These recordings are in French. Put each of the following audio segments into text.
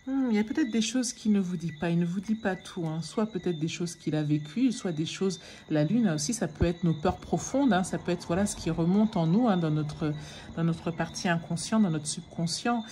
Il y a peut-être des choses qu'il ne vous dit pas. Il ne vous dit pas tout, hein. Soit peut-être des choses qu'il a vécues, soit des choses... La lune aussi, ça peut être nos peurs profondes, hein. Ça peut être voilà, ce qui remonte en nous, hein, dans notre partie inconsciente, dans notre subconscient.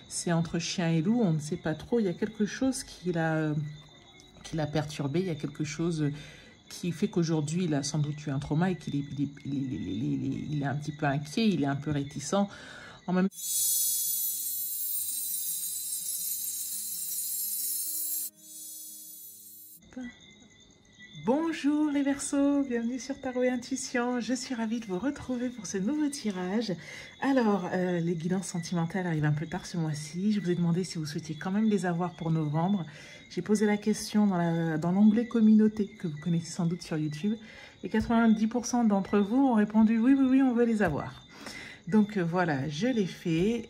C'est entre chien et loup, on ne sait pas trop. Il y a quelque chose qui l'a perturbé. Il y a quelque chose qui fait qu'aujourd'hui, il a sans doute eu un trauma et qu'il est, il est un petit peu inquiet, il est un peu réticent. En même temps... Bonjour les Verseaux, bienvenue sur Tarot et Intuition. Je suis ravie de vous retrouver pour ce nouveau tirage. Alors, les guidances sentimentales arrivent un peu tard ce mois-ci. Je vous ai demandé si vous souhaitiez quand même les avoir pour novembre. J'ai posé la question dans l'onglet communauté que vous connaissez sans doute sur YouTube. Et 90% d'entre vous ont répondu oui, oui, oui, on veut les avoir. Donc voilà, je l'ai fait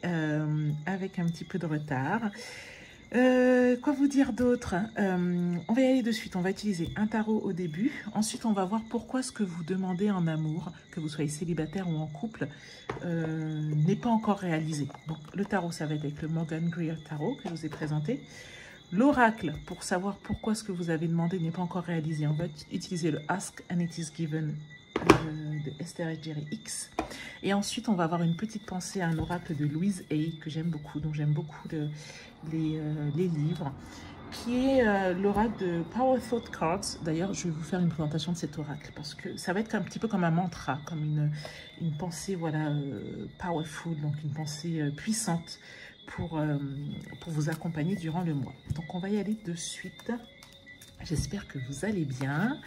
avec un petit peu de retard. Quoi vous dire d'autre? On va y aller de suite. On va utiliser un tarot au début. Ensuite, on va voir pourquoi ce que vous demandez en amour, que vous soyez célibataire ou en couple, n'est pas encore réalisé. Donc, le tarot, ça va être avec le Morgan Greer Tarot que je vous ai présenté. L'oracle, pour savoir pourquoi ce que vous avez demandé n'est pas encore réalisé. On va utiliser le Ask and It Is Given de Esther et Jerry X. Et ensuite, on va avoir une petite pensée à un oracle de Louise Hay que j'aime beaucoup, dont j'aime beaucoup les livres, qui est l'oracle de Power Thought Cards. D'ailleurs, je vais vous faire une présentation de cet oracle parce que ça va être un petit peu comme un mantra, comme une pensée voilà, powerful, donc une pensée puissante pour vous accompagner durant le mois. Donc, on va y aller de suite. J'espère que vous allez bien.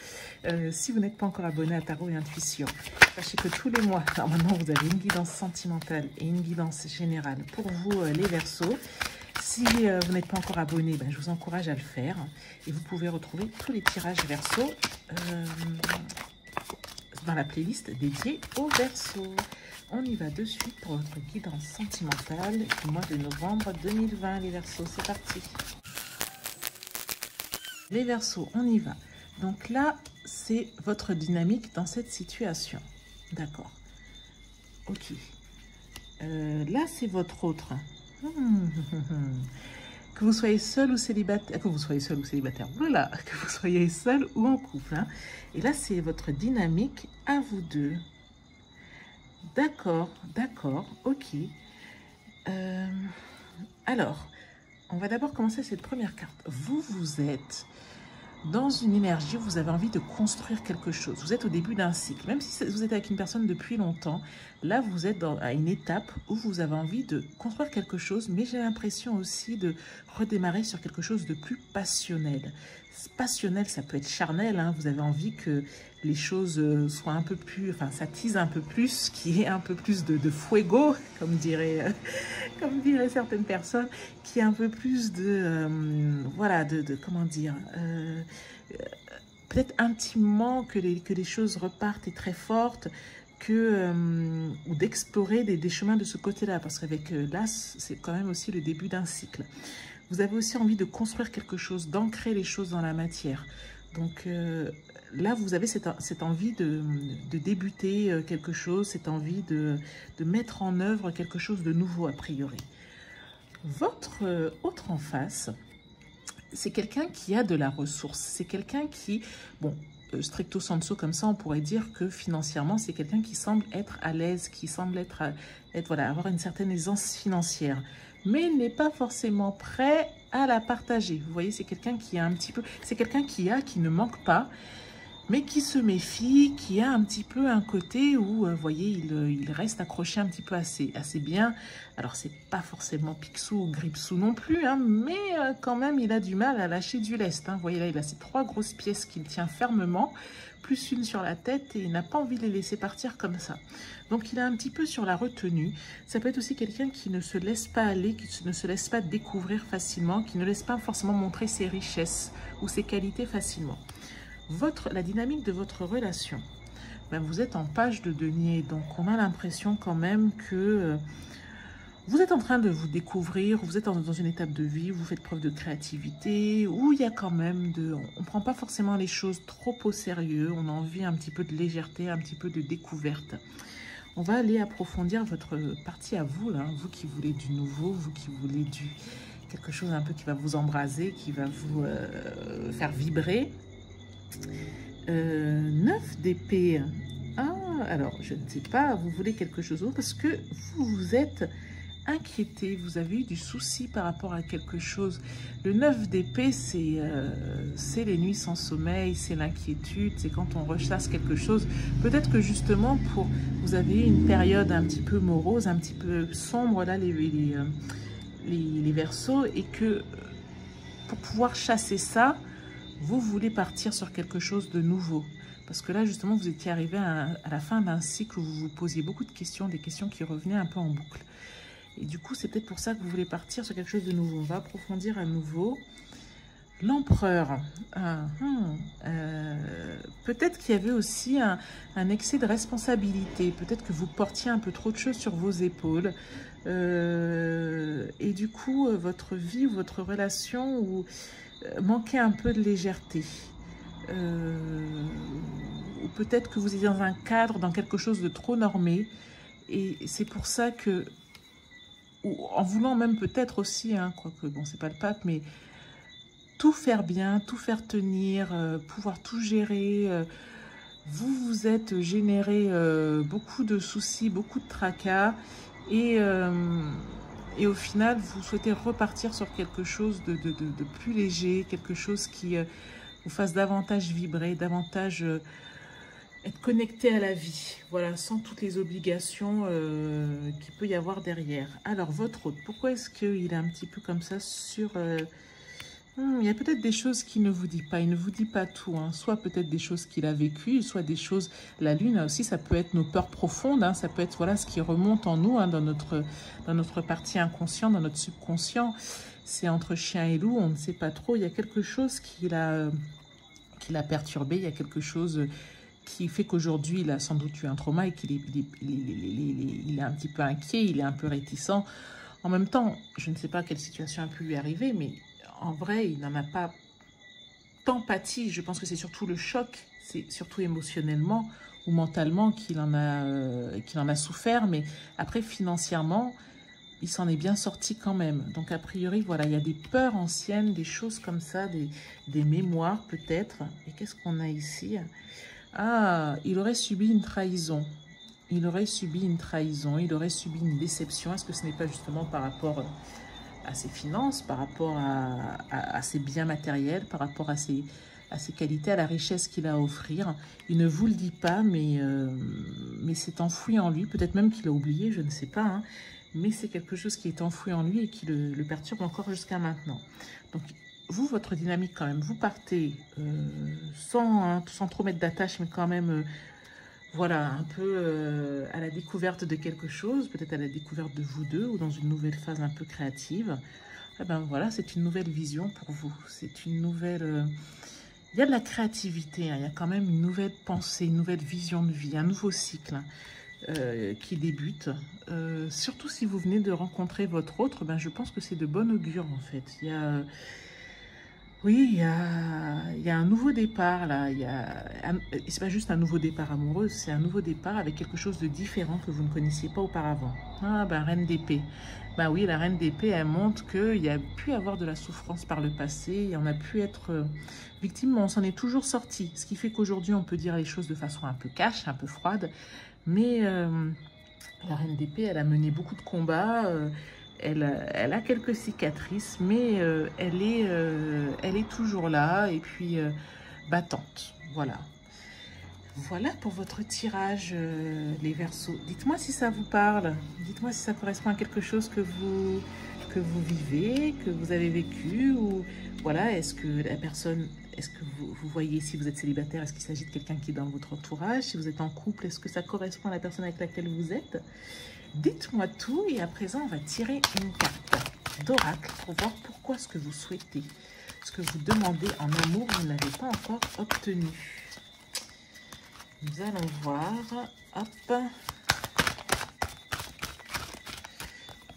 Si vous n'êtes pas encore abonné à Tarot et Intuition, sachez que tous les mois, normalement, vous avez une guidance sentimentale et une guidance générale pour vous, les Verseaux. Si vous n'êtes pas encore abonné, je vous encourage à le faire. Et vous pouvez retrouver tous les tirages Verseaux dans la playlist dédiée aux Verseaux. On y va de suite pour votre guidance sentimentale du mois de novembre 2020, les Verseaux. C'est parti. Les Verseaux, on y va. Donc là, c'est votre dynamique dans cette situation. D'accord. Ok. Là, c'est votre autre. Que vous soyez seul ou célibataire. Voilà. Que vous soyez seul ou en couple. Hein. Et là, c'est votre dynamique à vous deux. D'accord. D'accord. Ok. Alors, on va d'abord commencer cette première carte. Vous êtes dans une énergie où vous avez envie de construire quelque chose. Vous êtes au début d'un cycle. Même si vous êtes avec une personne depuis longtemps, là, vous êtes à une étape où vous avez envie de construire quelque chose, mais j'ai l'impression aussi de redémarrer sur quelque chose de plus passionnel. Passionnel, ça peut être charnel, hein. Vous avez envie que les choses soient un peu plus, enfin, ça tease un peu plus, qu'il y ait un peu plus de fuego, comme diraient certaines personnes, qui est un peu plus voilà, comment dire, peut-être intimement que les choses repartent et très fortes, ou d'explorer des chemins de ce côté-là, parce qu'avec l'As, c'est quand même aussi le début d'un cycle. Vous avez aussi envie de construire quelque chose, d'ancrer les choses dans la matière. Donc là, vous avez cette envie de débuter quelque chose, cette envie de mettre en œuvre quelque chose de nouveau a priori. Votre autre en face, c'est quelqu'un qui a de la ressource. C'est quelqu'un qui, bon, stricto sensu comme ça, on pourrait dire que financièrement, c'est quelqu'un qui semble être à l'aise, qui semble voilà, avoir une certaine aisance financière, mais n'est pas forcément prêt à la partager. Vous voyez, c'est quelqu'un qui a un petit peu, c'est quelqu'un qui ne manque pas, mais qui se méfie, qui a un petit peu un côté où, vous voyez, il reste accroché un petit peu assez bien. Alors, c'est pas forcément Picsou ou Gripsou non plus, hein, mais quand même, il a du mal à lâcher du lest. Hein. Vous voyez, là, il a ces 3 grosses pièces qu'il tient fermement, plus une sur la tête, et il n'a pas envie de les laisser partir comme ça. Donc, il est un petit peu sur la retenue. Ça peut être aussi quelqu'un qui ne se laisse pas aller, qui ne se laisse pas découvrir facilement, qui ne laisse pas forcément montrer ses richesses ou ses qualités facilement. La dynamique de votre relation, vous êtes en page de denier, donc on a l'impression quand même que vous êtes en train de vous découvrir, vous êtes dans une étape de vie où vous faites preuve de créativité, où il y a quand même on ne prend pas forcément les choses trop au sérieux, on a envie un petit peu de légèreté, un petit peu de découverte. On va aller approfondir votre partie à vous, là, vous qui voulez du nouveau, vous qui quelque chose un peu qui va vous embraser, qui va vous faire vibrer. 9 d'épée. Ah, alors, je ne sais pas, vous voulez quelque chose d'autre parce que vous vous êtes inquiété, vous avez eu du souci par rapport à quelque chose. Le 9 d'épée, c'est les nuits sans sommeil, c'est l'inquiétude, c'est quand on rechasse quelque chose. Peut-être que justement, vous avez eu une période un petit peu morose, un petit peu sombre, là, les Verseaux, et que pour pouvoir chasser ça, vous voulez partir sur quelque chose de nouveau. Parce que là, justement, vous étiez arrivé à la fin d'un cycle où vous vous posiez beaucoup de questions, des questions qui revenaient un peu en boucle. Et du coup, c'est peut-être pour ça que vous voulez partir sur quelque chose de nouveau. On va approfondir à nouveau. L'empereur. Peut-être qu'il y avait aussi un excès de responsabilité. Peut-être que vous portiez un peu trop de choses sur vos épaules. Et du coup, votre vie ou votre relation manquait un peu de légèreté. Ou peut-être que vous étiez dans un cadre, dans quelque chose de trop normé. Et c'est pour ça que, ou en voulant même peut-être aussi, quoique bon, c'est pas le pape, mais tout faire bien, tout faire tenir, pouvoir tout gérer. Vous vous êtes généré beaucoup de soucis, beaucoup de tracas. Et au final, vous souhaitez repartir sur quelque chose de plus léger, quelque chose qui vous fasse davantage vibrer, davantage être connecté à la vie, voilà, sans toutes les obligations qu'il peut y avoir derrière. Alors, votre hôte, pourquoi est-ce qu'il est un petit peu comme ça sur... il y a peut-être des choses qu'il ne vous dit pas, il ne vous dit pas tout, soit peut-être des choses qu'il a vécues, soit des choses... La lune aussi, ça peut être nos peurs profondes, ça peut être voilà, ce qui remonte en nous, dans notre partie inconsciente, dans notre subconscient. C'est entre chien et loup, on ne sait pas trop, il y a quelque chose qui l'a perturbé, il y a quelque chose... qui fait qu'aujourd'hui, il a sans doute eu un trauma et qu'il est un petit peu inquiet, il est un peu réticent. En même temps, je ne sais pas quelle situation a pu lui arriver, mais en vrai, il n'en a pas tant pâti. Je pense que c'est surtout le choc, c'est surtout émotionnellement ou mentalement qu'il en a souffert. Mais après, financièrement, il s'en est bien sorti quand même. Donc, a priori, voilà, il y a des peurs anciennes, des choses comme ça, des mémoires peut-être. Et qu'est-ce qu'on a ici ? Ah, il aurait subi une trahison. Il aurait subi une trahison, il aurait subi une déception. Est-ce que ce n'est pas justement par rapport à ses finances, par rapport à ses biens matériels, par rapport à ses qualités, à la richesse qu'il a à offrir? Il ne vous le dit pas, mais c'est enfoui en lui. Peut-être même qu'il a oublié, je ne sais pas. Mais c'est quelque chose qui est enfoui en lui et qui le perturbe encore jusqu'à maintenant. Donc, vous, votre dynamique quand même, vous partez sans trop mettre d'attache, mais quand même, voilà, un peu à la découverte de quelque chose, peut-être à la découverte de vous deux ou dans une nouvelle phase un peu créative. Eh ben voilà, c'est une nouvelle vision pour vous. C'est une nouvelle... il y a de la créativité, il y a quand même une nouvelle pensée, une nouvelle vision de vie, un nouveau cycle qui débute. Surtout si vous venez de rencontrer votre autre, je pense que c'est de bon augure en fait. Il y a... Oui, il y a un nouveau départ là. C'est pas juste un nouveau départ amoureux, c'est un nouveau départ avec quelque chose de différent que vous ne connaissiez pas auparavant. Ah reine d'épée. Oui, la reine d'épée, elle montre qu'il y a pu avoir de la souffrance par le passé, et on a pu être victime, mais on s'en est toujours sorti. Ce qui fait qu'aujourd'hui, on peut dire les choses de façon un peu cash, un peu froide. Mais la reine d'épée, elle a mené beaucoup de combats. Elle a quelques cicatrices, mais elle est toujours là et puis battante. Voilà. Voilà pour votre tirage, les Verseaux. Dites-moi si ça vous parle. Dites-moi si ça correspond à quelque chose que vous vivez, que vous avez vécu. Ou voilà, est-ce que la personne... Est-ce que vous voyez, si vous êtes célibataire, est-ce qu'il s'agit de quelqu'un qui est dans votre entourage? Si vous êtes en couple, est-ce que ça correspond à la personne avec laquelle vous êtes? Dites-moi tout et à présent, on va tirer une carte d'oracle pour voir pourquoi ce que vous souhaitez, ce que vous demandez en amour, vous n'avez pas encore obtenu. Nous allons voir, hop,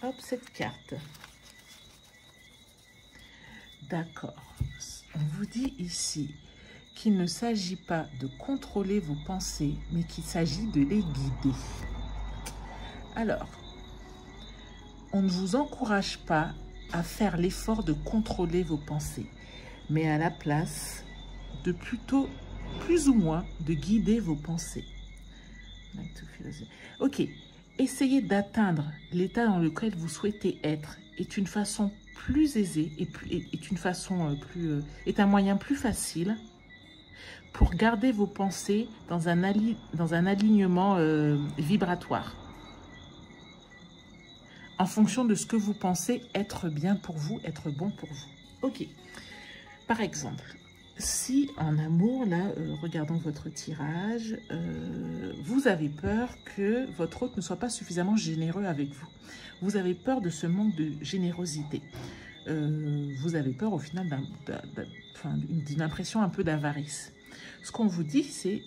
hop, cette carte. D'accord. On vous dit ici qu'il ne s'agit pas de contrôler vos pensées, mais qu'il s'agit de les guider. Alors, on ne vous encourage pas à faire l'effort de contrôler vos pensées, mais à la place de plutôt, plus ou moins, de guider vos pensées. Ok, essayer d'atteindre l'état dans lequel vous souhaitez être est une façon plus aisée est un moyen plus facile pour garder vos pensées dans un alignement vibratoire, en fonction de ce que vous pensez être bien pour vous, être bon pour vous. Ok. Par exemple, si en amour, là, regardons votre tirage, vous avez peur que votre hôte ne soit pas suffisamment généreux avec vous. Vous avez peur de ce manque de générosité. Vous avez peur au final d'une impression un peu d'avarice. Ce qu'on vous dit, c'est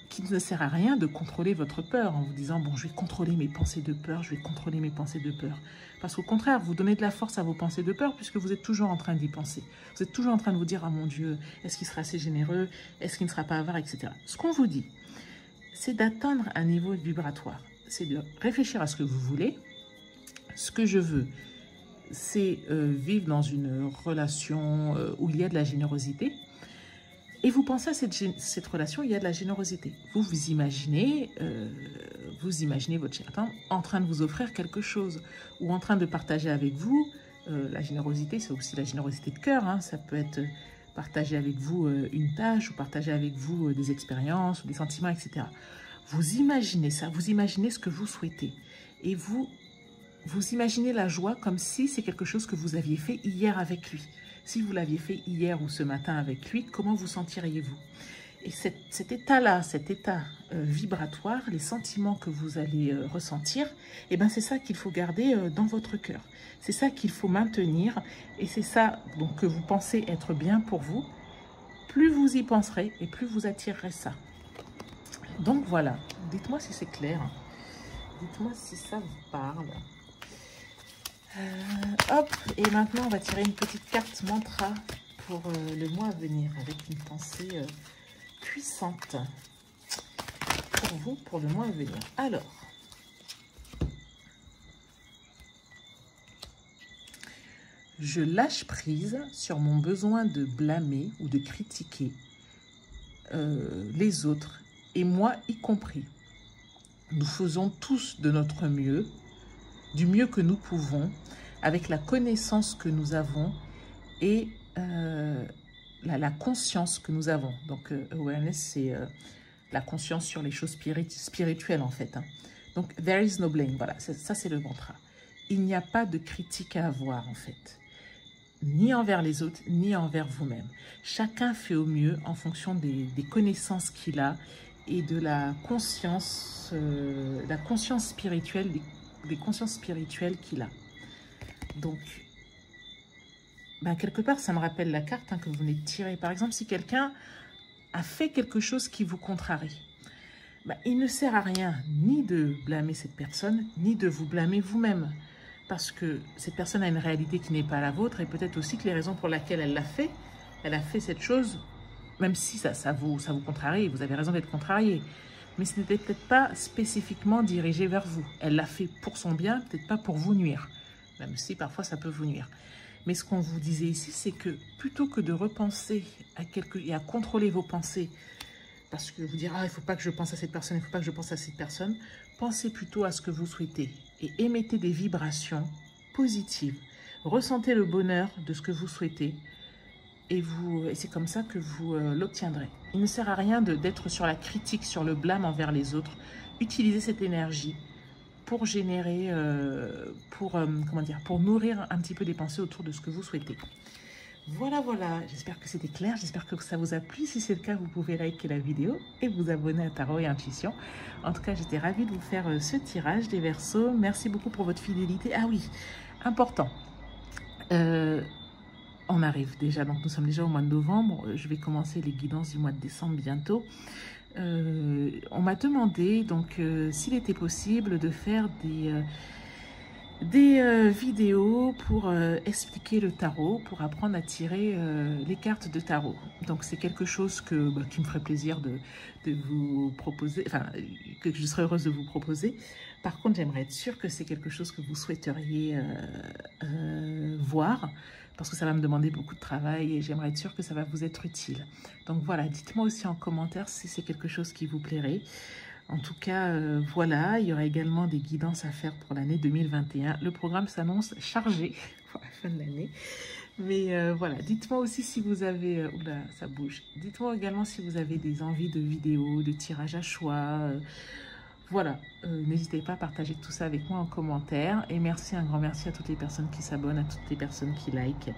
qu'il ne sert à rien de contrôler votre peur en vous disant « bon, je vais contrôler mes pensées de peur, je vais contrôler mes pensées de peur ». Parce qu'au contraire, vous donnez de la force à vos pensées de peur puisque vous êtes toujours en train d'y penser. Vous êtes toujours en train de vous dire « ah mon Dieu, est-ce qu'il sera assez généreux? Est-ce qu'il ne sera pas avare ?» etc. Ce qu'on vous dit, c'est d'atteindre un niveau vibratoire. C'est de réfléchir à ce que vous voulez. Ce que je veux, c'est vivre dans une relation où il y a de la générosité. Et vous pensez à cette relation, il y a de la générosité. Vous imaginez votre cher en train de vous offrir quelque chose ou en train de partager avec vous. La générosité, c'est aussi la générosité de cœur. Hein. Ça peut être partager avec vous une tâche ou partager avec vous des expériences ou des sentiments, etc. Vous imaginez ça, vous imaginez ce que vous souhaitez. Et vous imaginez la joie comme si c'est quelque chose que vous aviez fait hier avec lui. Si vous l'aviez fait hier ou ce matin avec lui, comment vous sentiriez-vous? Et cet état-là, cet état vibratoire, les sentiments que vous allez ressentir, eh ben, c'est ça qu'il faut garder dans votre cœur. C'est ça qu'il faut maintenir et c'est ça donc, que vous pensez être bien pour vous. Plus vous y penserez et plus vous attirerez ça. Donc voilà, dites-moi si c'est clair. Dites-moi si ça vous parle. Hop, et maintenant on va tirer une petite carte mantra pour le mois à venir avec une pensée puissante pour vous, pour le mois à venir. Alors, je lâche prise sur mon besoin de blâmer ou de critiquer les autres, et moi y compris. Nous faisons tous de notre mieux, du mieux que nous pouvons, avec la connaissance que nous avons et la conscience que nous avons. Donc, awareness, c'est la conscience sur les choses spirituelles, en fait. Hein. Donc, there is no blame. Voilà, ça, c'est le mantra. Il n'y a pas de critique à avoir, en fait. Ni envers les autres, ni envers vous-même. Chacun fait au mieux en fonction des connaissances qu'il a et de la conscience spirituelle, des consciences spirituelles qu'il a. Donc, ben, quelque part, ça me rappelle la carte que vous venez de tirer. Par exemple, si quelqu'un a fait quelque chose qui vous contrarie, ben, il ne sert à rien ni de blâmer cette personne, ni de vous blâmer vous-même. Parce que cette personne a une réalité qui n'est pas la vôtre et peut-être aussi que les raisons pour lesquelles elle a fait cette chose, même si ça vous contrarie, vous avez raison d'être contrarié. Mais ce n'était peut-être pas spécifiquement dirigé vers vous. Elle l'a fait pour son bien, peut-être pas pour vous nuire. Même si parfois ça peut vous nuire. Mais ce qu'on vous disait ici, c'est que plutôt que de repenser et à contrôler vos pensées, parce que vous dire, ah, il ne faut pas que je pense à cette personne, il ne faut pas que je pense à cette personne, pensez plutôt à ce que vous souhaitez et émettez des vibrations positives. Ressentez le bonheur de ce que vous souhaitez et c'est comme ça que vous l'obtiendrez. Il ne sert à rien d'être sur la critique, sur le blâme envers les autres. Utilisez cette énergie pour générer, pour nourrir un petit peu des pensées autour de ce que vous souhaitez. Voilà, voilà. J'espère que c'était clair. J'espère que ça vous a plu. Si c'est le cas, vous pouvez liker la vidéo et vous abonner à Tarot et Intuition. En tout cas, j'étais ravie de vous faire ce tirage des Verseaux. Merci beaucoup pour votre fidélité. Ah oui, important. On arrive déjà, donc nous sommes déjà au mois de novembre. Je vais commencer les guidances du mois de décembre bientôt. On m'a demandé donc s'il était possible de faire des vidéos pour expliquer le tarot, pour apprendre à tirer les cartes de tarot. Donc c'est quelque chose qui me ferait plaisir de vous proposer, enfin que je serais heureuse de vous proposer. Par contre, j'aimerais être sûre que c'est quelque chose que vous souhaiteriez voir, parce que ça va me demander beaucoup de travail et j'aimerais être sûre que ça va vous être utile. Donc voilà, dites-moi aussi en commentaire si c'est quelque chose qui vous plairait. En tout cas, voilà, il y aura également des guidances à faire pour l'année 2021. Le programme s'annonce chargé pour la fin de l'année. Mais voilà, dites-moi aussi si vous avez... oula, ça bouge. Dites-moi également si vous avez des envies de vidéos, de tirages à choix. Voilà, n'hésitez pas à partager tout ça avec moi en commentaire. Et merci, un grand merci à toutes les personnes qui s'abonnent, à toutes les personnes qui likent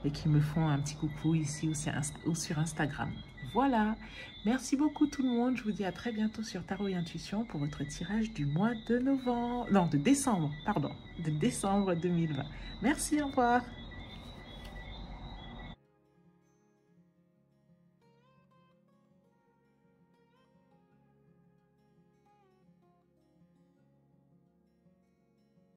et qui me font un petit coucou ici ou sur Instagram. Voilà, merci beaucoup tout le monde. Je vous dis à très bientôt sur Tarot et Intuition pour votre tirage du mois de novembre, non, de décembre, pardon, de décembre 2020. Merci, au revoir.